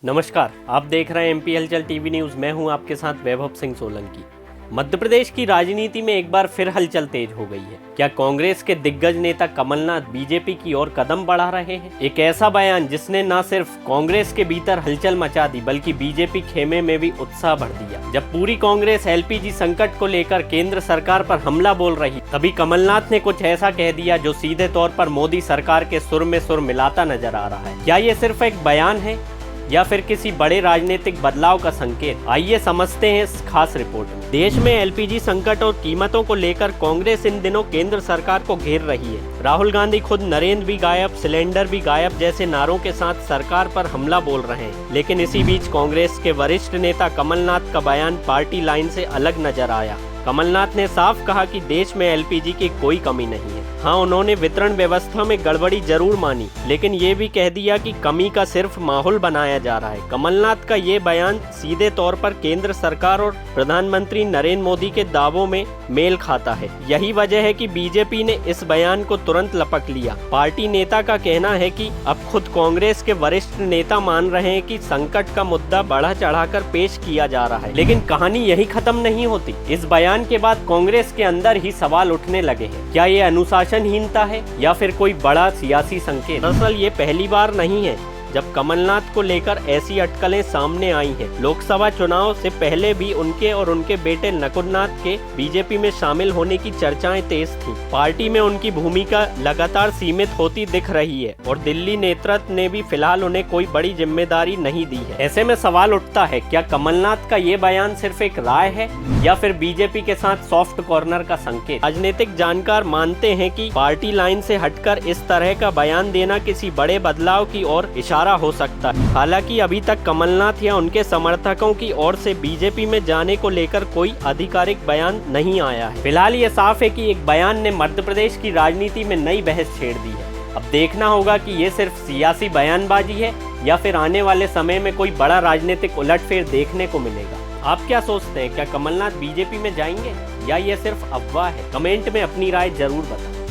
नमस्कार, आप देख रहे हैं एमपी हलचल टीवी न्यूज़। मैं हूं आपके साथ वैभव सिंह सोलंकी। मध्य प्रदेश की राजनीति में एक बार फिर हलचल तेज हो गई है। क्या कांग्रेस के दिग्गज नेता कमलनाथ बीजेपी की ओर कदम बढ़ा रहे हैं? एक ऐसा बयान जिसने न सिर्फ कांग्रेस के भीतर हलचल मचा दी बल्कि बीजेपी खेमे में भी उत्साह भर दिया। जब पूरी कांग्रेस एलपीजी संकट को लेकर केंद्र सरकार पर हमला बोल रही, तभी कमलनाथ ने कुछ ऐसा कह दिया जो सीधे तौर पर मोदी सरकार के सुर में सुर मिलाता नजर आ रहा है। क्या ये सिर्फ एक बयान है या फिर किसी बड़े राजनीतिक बदलाव का संकेत? आइए समझते हैं इस खास रिपोर्ट में। देश में एलपीजी संकट और कीमतों को लेकर कांग्रेस इन दिनों केंद्र सरकार को घेर रही है। राहुल गांधी खुद नरेंद्र भी गायब, सिलेंडर भी गायब जैसे नारों के साथ सरकार पर हमला बोल रहे हैं। लेकिन इसी बीच कांग्रेस के वरिष्ठ नेता कमलनाथ का बयान पार्टी लाइन से अलग नजर आया। कमलनाथ ने साफ कहा कि देश में एलपीजी की कोई कमी नहीं है। हाँ, उन्होंने वितरण व्यवस्था में गड़बड़ी जरूर मानी, लेकिन ये भी कह दिया कि कमी का सिर्फ माहौल बनाया जा रहा है। कमलनाथ का ये बयान सीधे तौर पर केंद्र सरकार और प्रधानमंत्री नरेंद्र मोदी के दावों में मेल खाता है। यही वजह है कि बीजेपी ने इस बयान को तुरंत लपक लिया। पार्टी नेता का कहना है कि अब खुद कांग्रेस के वरिष्ठ नेता मान रहे हैं कि संकट का मुद्दा बढ़ा चढ़ाकर पेश किया जा रहा है। लेकिन कहानी यही खत्म नहीं होती। इस बयान के बाद कांग्रेस के अंदर ही सवाल उठने लगे हैं। क्या ये अनुशासनहीनता है या फिर कोई बड़ा सियासी संकेत? दरअसल ये पहली बार नहीं है जब कमलनाथ को लेकर ऐसी अटकलें सामने आई हैं। लोकसभा चुनाव से पहले भी उनके और उनके बेटे नकुलनाथ के बीजेपी में शामिल होने की चर्चाएं तेज थीं। पार्टी में उनकी भूमिका लगातार सीमित होती दिख रही है और दिल्ली नेतृत्व ने भी फिलहाल उन्हें कोई बड़ी जिम्मेदारी नहीं दी है। ऐसे में सवाल उठता है, क्या कमलनाथ का ये बयान सिर्फ एक राय है या फिर बीजेपी के साथ सॉफ्ट कॉर्नर का संकेत? राजनीतिक जानकार मानते हैं कि पार्टी लाइन से हटकर इस तरह का बयान देना किसी बड़े बदलाव की ओर हो सकता है। हालांकि अभी तक कमलनाथ या उनके समर्थकों की ओर से बीजेपी में जाने को लेकर कोई आधिकारिक बयान नहीं आया है। फिलहाल ये साफ है कि एक बयान ने मध्य प्रदेश की राजनीति में नई बहस छेड़ दी है। अब देखना होगा कि ये सिर्फ सियासी बयानबाजी है या फिर आने वाले समय में कोई बड़ा राजनीतिक उलटफेर देखने को मिलेगा। आप क्या सोचते हैं? क्या कमलनाथ बीजेपी में जाएंगे या ये सिर्फ अफवाह है? कमेंट में अपनी राय जरूर बताएं।